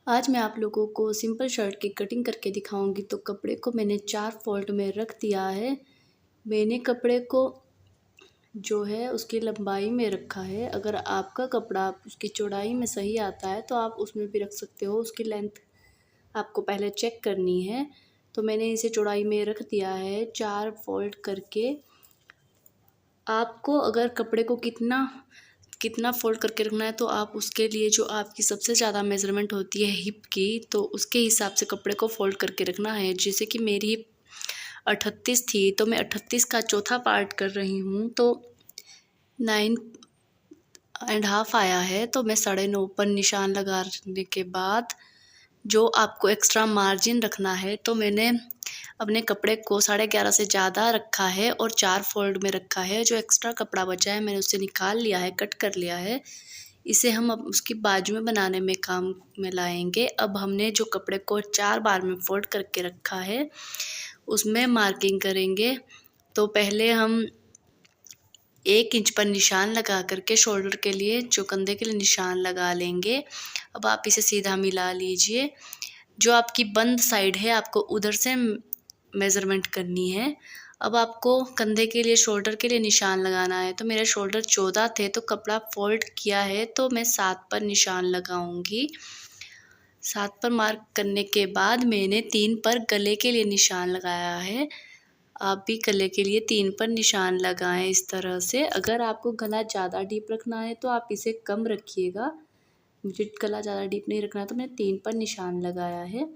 आज मैं आप लोगों को सिंपल शर्ट की कटिंग करके दिखाऊंगी। तो कपड़े को मैंने 4 फोल्ड में रख दिया है। मैंने कपड़े को जो है उसकी लंबाई में रखा है। अगर आपका कपड़ा उसकी चौड़ाई में सही आता है तो आप उसमें भी रख सकते हो। उसकी लेंथ आपको पहले चेक करनी है। तो मैंने इसे चौड़ाई में रख दिया है 4 फोल्ड करके। आपको अगर कपड़े को कितना कितना फ़ोल्ड करके रखना है तो आप उसके लिए जो आपकी सबसे ज़्यादा मेज़रमेंट होती है हिप की, तो उसके हिसाब से कपड़े को फ़ोल्ड करके रखना है। जैसे कि मेरी हिप 38 थी तो मैं 38 का चौथा पार्ट कर रही हूँ, तो 9.5 आया है। तो मैं 9.5 पर निशान लगाने के बाद जो आपको एक्स्ट्रा मार्जिन रखना है, तो मैंने अपने कपड़े को 11.5 से ज़्यादा रखा है और 4 फोल्ड में रखा है। जो एक्स्ट्रा कपड़ा बचा है मैंने उसे निकाल लिया है, कट कर लिया है। इसे हम अब उसकी बाजू में बनाने में काम में लाएंगे। अब हमने जो कपड़े को 4 बार में फोल्ड करके रखा है उसमें मार्किंग करेंगे। तो पहले हम 1 इंच पर निशान लगा करके शोल्डर के लिए, जो कंधे के लिए निशान लगा लेंगे। अब आप इसे सीधा मिला लीजिए। जो आपकी बंद साइड है आपको उधर से मेज़रमेंट करनी है। अब आपको कंधे के लिए, शोल्डर के लिए निशान लगाना है। तो मेरे शोल्डर 14 थे तो कपड़ा फोल्ड किया है तो मैं 7 पर निशान लगाऊंगी। 7 पर मार्क करने के बाद मैंने 3 पर गले के लिए निशान लगाया है। आप भी गले के लिए 3 पर निशान लगाएं इस तरह से। अगर आपको गला ज़्यादा डीप रखना है तो आप इसे कम रखिएगा। मुझे गला ज़्यादा डीप नहीं रखना है तो मैंने 3 पर निशान लगाया है।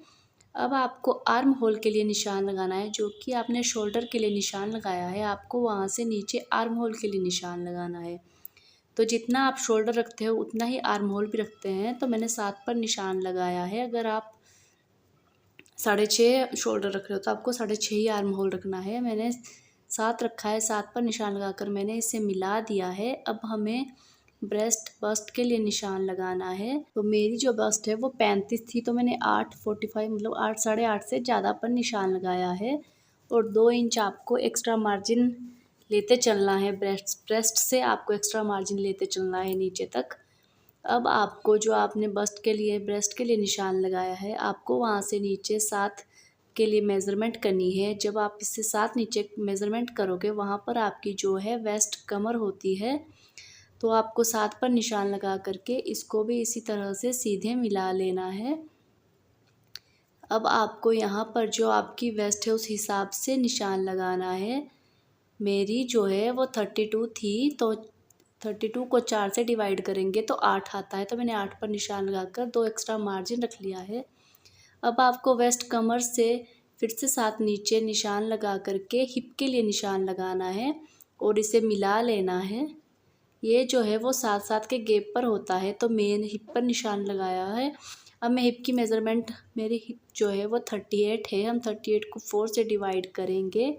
अब आपको आर्म होल के लिए निशान लगाना है। जो कि आपने शोल्डर के लिए निशान लगाया है, आपको वहाँ से नीचे आर्म होल के लिए निशान लगाना है। तो जितना आप शोल्डर रखते हो उतना ही आर्म होल भी रखते हैं। तो मैंने 7 पर निशान लगाया है। अगर आप 6.5 शोल्डर रख रहे हो तो आपको 6.5 ही आर्म होल रखना है। मैंने 7 रखा है। 7 पर निशान लगाकर मैंने इसे मिला दिया है। अब हमें ब्रेस्ट बस्ट के लिए निशान लगाना है। तो मेरी जो बस्ट है वो 35 थी तो मैंने 8.45 मतलब 8 8.5 से ज़्यादा पर निशान लगाया है। और 2 इंच आपको एक्स्ट्रा मार्जिन लेते चलना है। ब्रेस्ट से आपको एक्स्ट्रा मार्जिन लेते चलना है नीचे तक। अब आपको जो आपने बस्ट के लिए, ब्रेस्ट के लिए निशान लगाया है, आपको वहाँ से नीचे 7 के लिए मेज़रमेंट करनी है। जब आप इससे 7 नीचे मेज़रमेंट करोगे वहाँ पर आपकी जो है वेस्ट कमर होती है। तो आपको 7 पर निशान लगा करके इसको भी इसी तरह से सीधे मिला लेना है। अब आपको यहाँ पर जो आपकी वेस्ट है उस हिसाब से निशान लगाना है। मेरी जो है वो 32 थी तो 32 को 4 से डिवाइड करेंगे तो 8 आता है। तो मैंने 8 पर निशान लगाकर 2 एक्स्ट्रा मार्जिन रख लिया है। अब आपको वेस्ट कमर से फिर से 7 नीचे निशान लगा करके हिप के लिए निशान लगाना है और इसे मिला लेना है। ये जो है वो 7-7 के गैप पर होता है। तो मैंने हिप पर निशान लगाया है। अब मैं हिप की मेज़रमेंट, मेरी हिप जो है वो 38 है। हम 38 को 4 से डिवाइड करेंगे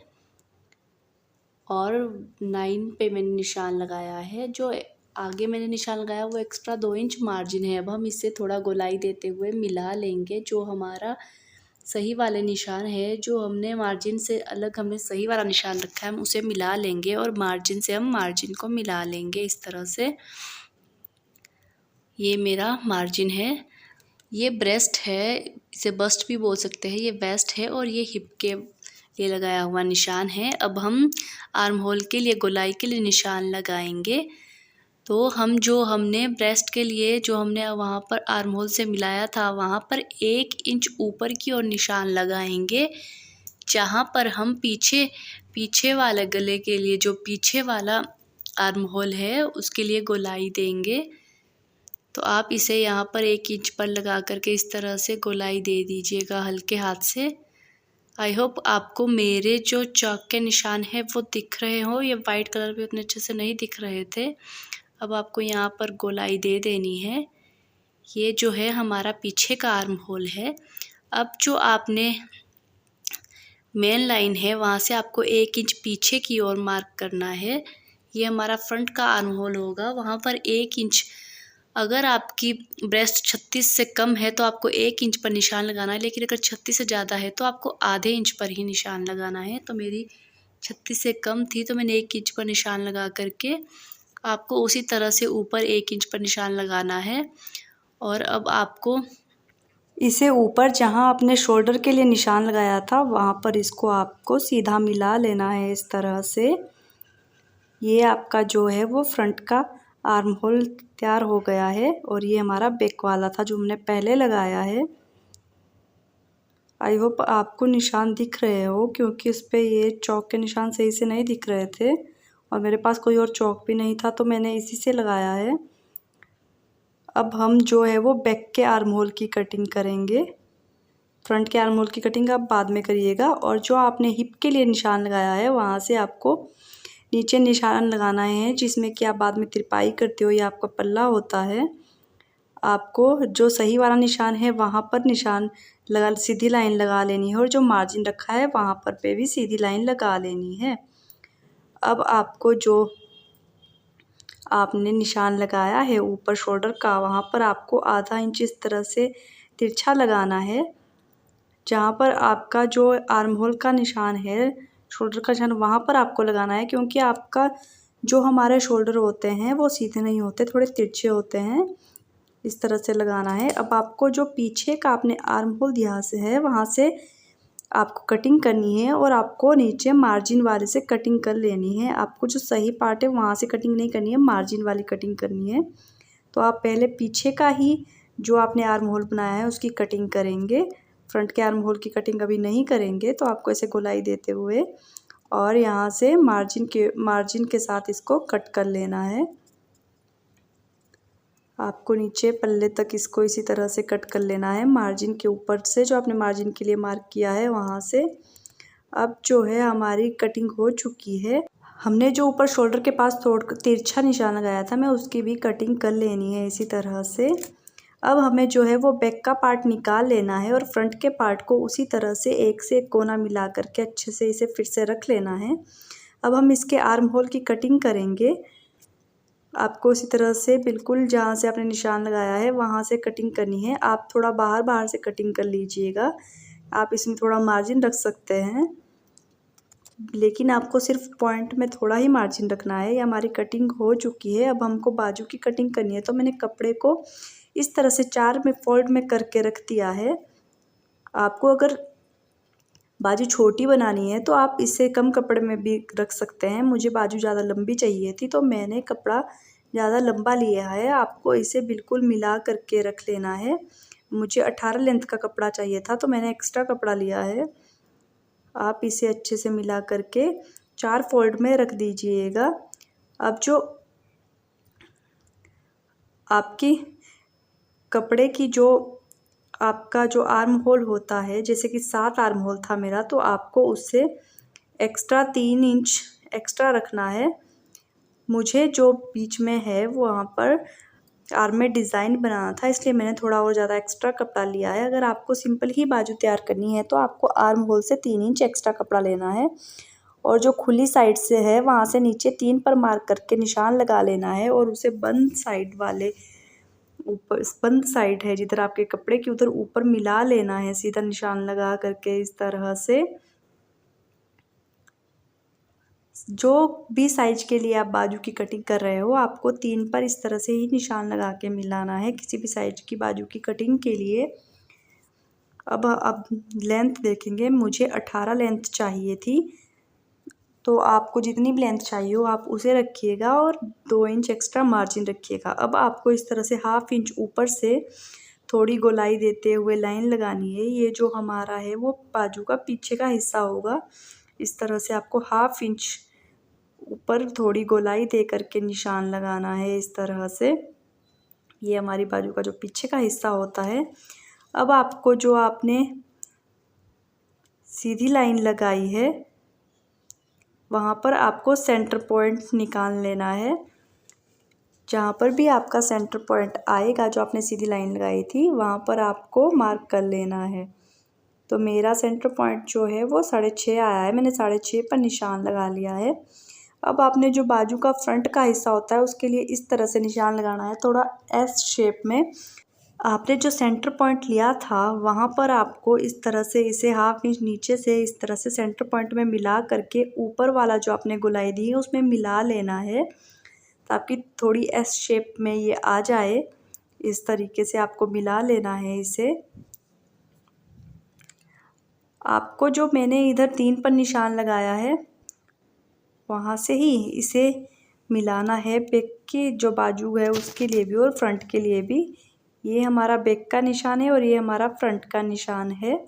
और 9 पे मैंने निशान लगाया है। जो आगे मैंने निशान लगाया वो एक्स्ट्रा 2 इंच मार्जिन है। अब हम इसे थोड़ा गोलाई देते हुए मिला लेंगे। जो हमारा सही वाले निशान है, जो हमने मार्जिन से अलग हमने सही वाला निशान रखा है, हम उसे मिला लेंगे और मार्जिन से हम मार्जिन को मिला लेंगे इस तरह से। ये मेरा मार्जिन है। ये ब्रेस्ट है, इसे बस्ट भी बोल सकते हैं। ये वेस्ट है और ये हिप के लिए लगाया हुआ निशान है। अब हम आर्म होल के लिए, गोलाई के लिए निशान लगाएंगे। तो हम जो हमने ब्रेस्ट के लिए जो हमने वहाँ पर आर्म होल से मिलाया था वहाँ पर 1 इंच ऊपर की ओर निशान लगाएंगे। जहाँ पर हम पीछे वाले गले के लिए, जो पीछे वाला आर्म होल है उसके लिए गोलाई देंगे। तो आप इसे यहाँ पर 1 इंच पर लगा करके इस तरह से गोलाई दे दीजिएगा हल्के हाथ से। आई होप आपको मेरे जो चौक के निशान है वो दिख रहे हो। ये वाइट कलर पे उतने अच्छे से नहीं दिख रहे थे। अब आपको यहाँ पर गोलाई दे देनी है। ये जो है हमारा पीछे का आर्म होल है। अब जो आपने मेन लाइन है वहाँ से आपको 1 इंच पीछे की ओर मार्क करना है। ये हमारा फ्रंट का आर्म होल होगा। वहाँ पर 1 इंच, अगर आपकी ब्रेस्ट 36 से कम है तो आपको 1 इंच पर निशान लगाना है। लेकिन अगर 36 से ज़्यादा है तो आपको आधे इंच पर ही निशान लगाना है। तो मेरी 36 से कम थी तो मैंने 1 इंच पर निशान लगा करके आपको उसी तरह से ऊपर 1 इंच पर निशान लगाना है। और अब आपको इसे ऊपर जहाँ आपने शोल्डर के लिए निशान लगाया था वहाँ पर इसको आपको सीधा मिला लेना है इस तरह से। ये आपका जो है वो फ्रंट का आर्म होल तैयार हो गया है और ये हमारा बैक वाला था जो हमने पहले लगाया है। आई होप आपको निशान दिख रहे हो, क्योंकि उस पर ये चौक के निशान सही से नहीं दिख रहे थे और मेरे पास कोई और चौक भी नहीं था तो मैंने इसी से लगाया है। अब हम जो है वो बैक के आर्म होल की कटिंग करेंगे। फ्रंट के आर्म होल की कटिंग आप बाद में करिएगा। और जो आपने हिप के लिए निशान लगाया है वहाँ से आपको नीचे निशान लगाना है, जिसमें कि आप बाद में तिरपाई करते हो या आपका पल्ला होता है। आपको जो सही वाला निशान है वहाँ पर निशान लगा, सीधी लाइन लगा लेनी है और जो मार्जिन रखा है वहाँ पर पे भी सीधी लाइन लगा लेनी है। अब आपको जो आपने निशान लगाया है ऊपर शोल्डर का, वहाँ पर आपको आधा इंच इस तरह से तिरछा लगाना है। जहाँ पर आपका जो आर्म होल का निशान है, शोल्डर का निशान, वहाँ पर आपको लगाना है, क्योंकि आपका जो हमारे शोल्डर होते हैं वो सीधे नहीं होते, थोड़े तिरछे होते हैं। इस तरह से लगाना है। अब आपको जो पीछे का आपने आर्म होल दिया से है वहाँ से आपको कटिंग करनी है और आपको नीचे मार्जिन वाले से कटिंग कर लेनी है। आपको जो सही पार्ट है वहाँ से कटिंग नहीं करनी है, मार्जिन वाली कटिंग करनी है। तो आप पहले पीछे का ही जो आपने आर्म होल बनाया है उसकी कटिंग करेंगे। फ्रंट के आर्म होल की कटिंग अभी नहीं करेंगे। तो आपको ऐसे गोलाई देते हुए और यहाँ से मार्जिन के साथ इसको कट कर लेना है। आपको नीचे पल्ले तक इसको इसी तरह से कट कर लेना है, मार्जिन के ऊपर से जो आपने मार्जिन के लिए मार्क किया है वहाँ से। अब जो है हमारी कटिंग हो चुकी है। हमने जो ऊपर शोल्डर के पास थोड़ा तिरछा निशान लगाया था, मैं उसकी भी कटिंग कर लेनी है इसी तरह से। अब हमें जो है वो बैक का पार्ट निकाल लेना है और फ्रंट के पार्ट को उसी तरह से एक कोना मिला करके अच्छे से इसे फिर से रख लेना है। अब हम इसके आर्म होल की कटिंग करेंगे। आपको इसी तरह से बिल्कुल जहाँ से आपने निशान लगाया है वहाँ से कटिंग करनी है। आप थोड़ा बाहर से कटिंग कर लीजिएगा। आप इसमें थोड़ा मार्जिन रख सकते हैं, लेकिन आपको सिर्फ पॉइंट में थोड़ा ही मार्जिन रखना है। ये हमारी कटिंग हो चुकी है। अब हमको बाजू की कटिंग करनी है। तो मैंने कपड़े को इस तरह से 4 में फोल्ड में करके रख दिया है। आपको अगर बाजू छोटी बनानी है तो आप इससे कम कपड़े में भी रख सकते हैं। मुझे बाजू ज़्यादा लंबी चाहिए थी तो मैंने कपड़ा ज़्यादा लंबा लिया है। आपको इसे बिल्कुल मिला करके रख लेना है। मुझे 18 लेंथ का कपड़ा चाहिए था तो मैंने एक्स्ट्रा कपड़ा लिया है। आप इसे अच्छे से मिला करके 4 फोल्ड में रख दीजिएगा। अब जो आपकी कपड़े की जो आपका जो आर्म होल होता है, जैसे कि 7 आर्म होल था मेरा, तो आपको उससे एक्स्ट्रा 3 इंच एक्स्ट्रा रखना है। मुझे जो बीच में है वो वहाँ पर आर्म में डिज़ाइन बनाना था, इसलिए मैंने थोड़ा और ज़्यादा एक्स्ट्रा कपड़ा लिया है। अगर आपको सिंपल ही बाजू तैयार करनी है तो आपको आर्म होल से 3 इंच एक्स्ट्रा कपड़ा लेना है और जो खुली साइड से है वहाँ से नीचे 3 पर मार्क करके निशान लगा लेना है और उसे बंद साइड वाले ऊपर बंद साइड है जिधर आपके कपड़े की उधर ऊपर मिला लेना है सीधा निशान लगा करके इस तरह से। जो भी साइज के लिए आप बाजू की कटिंग कर रहे हो आपको 3 पर इस तरह से ही निशान लगा के मिलाना है किसी भी साइज की बाजू की कटिंग के लिए। अब लेंथ देखेंगे। मुझे 18 लेंथ चाहिए थी, तो आपको जितनी भी लेंथ चाहिए हो आप उसे रखिएगा और 2 इंच एक्स्ट्रा मार्जिन रखिएगा। अब आपको इस तरह से हाफ इंच ऊपर से थोड़ी गोलाई देते हुए लाइन लगानी है। ये जो हमारा है वो बाजू का पीछे का हिस्सा होगा। इस तरह से आपको हाफ इंच ऊपर थोड़ी गोलाई दे करके निशान लगाना है इस तरह से। ये हमारी बाजू का जो पीछे का हिस्सा होता है। अब आपको जो आपने सीधी लाइन लगाई है वहाँ पर आपको सेंटर पॉइंट निकाल लेना है। जहाँ पर भी आपका सेंटर पॉइंट आएगा जो आपने सीधी लाइन लगाई थी वहाँ पर आपको मार्क कर लेना है। तो मेरा सेंटर पॉइंट जो है वो 6.5 आया है, मैंने 6.5 पर निशान लगा लिया है। अब आपने जो बाजू का फ्रंट का हिस्सा होता है उसके लिए इस तरह से निशान लगाना है, थोड़ा एस शेप में। आपने जो सेंटर पॉइंट लिया था वहाँ पर आपको इस तरह से इसे हाफ इंच नीचे से इस तरह से सेंटर पॉइंट में मिला करके ऊपर वाला जो आपने गोलाई दी है उसमें मिला लेना है ताकि थोड़ी एस शेप में ये आ जाए। इस तरीके से आपको मिला लेना है इसे। आपको जो मैंने इधर 3 पर निशान लगाया है वहाँ से ही इसे मिलाना है बैक की जो बाजू है उसके लिए भी और फ्रंट के लिए भी। ये हमारा बैक का निशान है और ये हमारा फ्रंट का निशान है।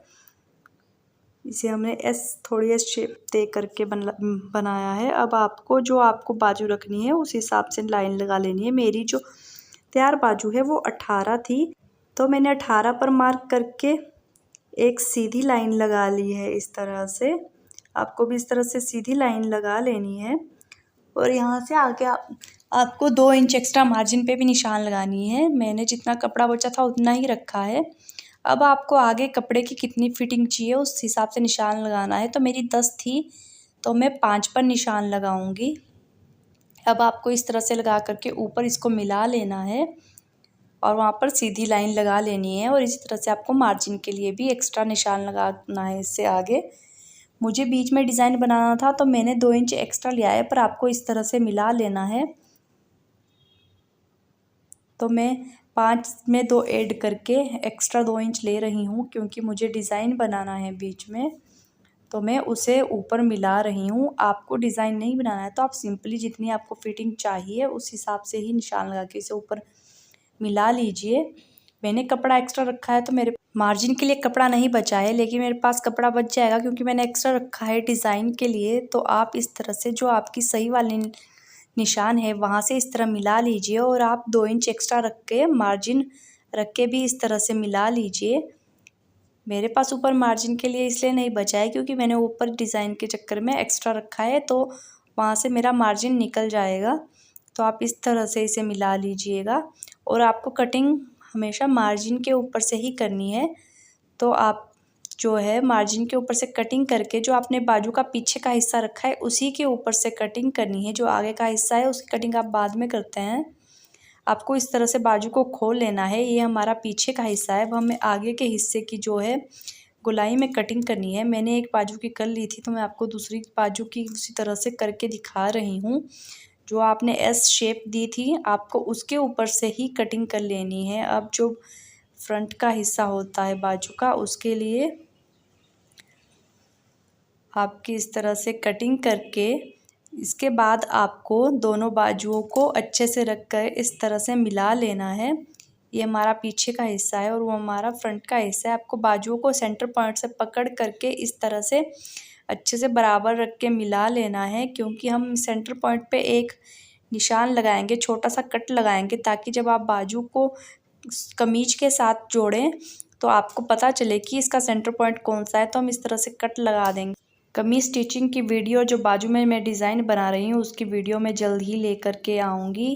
इसे हमने थोड़ी एस शेप दे करके बनाया है। अब आपको जो आपको बाजू रखनी है उस हिसाब से लाइन लगा लेनी है। मेरी जो तैयार बाजू है वो 18 थी, तो मैंने 18 पर मार्क करके एक सीधी लाइन लगा ली है इस तरह से। आपको भी इस तरह से सीधी लाइन लगा लेनी है और यहाँ से आगे आपको 2 इंच एक्स्ट्रा मार्जिन पे भी निशान लगानी है। मैंने जितना कपड़ा बचा था उतना ही रखा है। अब आपको आगे कपड़े की कितनी फिटिंग चाहिए उस हिसाब से निशान लगाना है। तो मेरी 10 थी तो मैं 5 पर निशान लगाऊंगी। अब आपको इस तरह से लगा करके ऊपर इसको मिला लेना है और वहाँ पर सीधी लाइन लगा लेनी है और इसी तरह से आपको मार्जिन के लिए भी एक्स्ट्रा निशान लगाना है। इससे आगे मुझे बीच में डिज़ाइन बनाना था तो मैंने 2 इंच एक्स्ट्रा लिया है, पर आपको इस तरह से मिला लेना है। तो मैं 5 में 2 ऐड करके एक्स्ट्रा 2 इंच ले रही हूँ क्योंकि मुझे डिज़ाइन बनाना है बीच में, तो मैं उसे ऊपर मिला रही हूँ। आपको डिज़ाइन नहीं बनाना है तो आप सिंपली जितनी आपको फिटिंग चाहिए उस हिसाब से ही निशान लगा के इसे ऊपर मिला लीजिए। मैंने कपड़ा एक्स्ट्रा रखा है तो मेरे मार्जिन के लिए कपड़ा नहीं बचा है, लेकिन मेरे पास कपड़ा बच जाएगा क्योंकि मैंने एक्स्ट्रा रखा है डिज़ाइन के लिए। तो आप इस तरह से जो आपकी सही वाली निशान है वहाँ से इस तरह मिला लीजिए और आप 2 इंच एक्स्ट्रा रख के मार्जिन रख के भी इस तरह से मिला लीजिए। मेरे पास ऊपर मार्जिन के लिए इसलिए नहीं बचा है क्योंकि मैंने ऊपर डिज़ाइन के चक्कर में एक्स्ट्रा रखा है, तो वहाँ से मेरा मार्जिन निकल जाएगा। तो आप इस तरह से इसे मिला लीजिएगा और आपको कटिंग हमेशा मार्जिन के ऊपर से ही करनी है। तो आप जो है मार्जिन के ऊपर से कटिंग करके जो आपने बाजू का पीछे का हिस्सा रखा है उसी के ऊपर से कटिंग करनी है। जो आगे का हिस्सा है उसकी कटिंग आप बाद में करते हैं। आपको इस तरह से बाजू को खोल लेना है। ये हमारा पीछे का हिस्सा है, अब हमें आगे के हिस्से की जो है गोलाई में कटिंग करनी है। मैंने एक बाजू की कर ली थी तो मैं आपको दूसरी बाजू की उसी तरह से करके दिखा रही हूँ। जो आपने एस शेप दी थी आपको उसके ऊपर से ही कटिंग कर लेनी है। अब जो फ्रंट का हिस्सा होता है बाजू का उसके लिए आपकी इस तरह से कटिंग करके इसके बाद आपको दोनों बाजुओं को अच्छे से रख कर इस तरह से मिला लेना है। ये हमारा पीछे का हिस्सा है और वो हमारा फ्रंट का हिस्सा है। आपको बाजुओं को सेंटर पॉइंट से पकड़ करके इस तरह से अच्छे से बराबर रख के मिला लेना है, क्योंकि हम सेंटर पॉइंट पे एक निशान लगाएंगे, छोटा सा कट लगाएंगे, ताकि जब आप बाजू को कमीज के साथ जोड़ें तो आपको पता चले कि इसका सेंटर पॉइंट कौन सा है। तो हम इस तरह से कट लगा देंगे। कमीज स्टिचिंग की वीडियो जो बाजू में मैं डिज़ाइन बना रही हूँ उसकी वीडियो मैं जल्द ही लेकर के आऊँगी।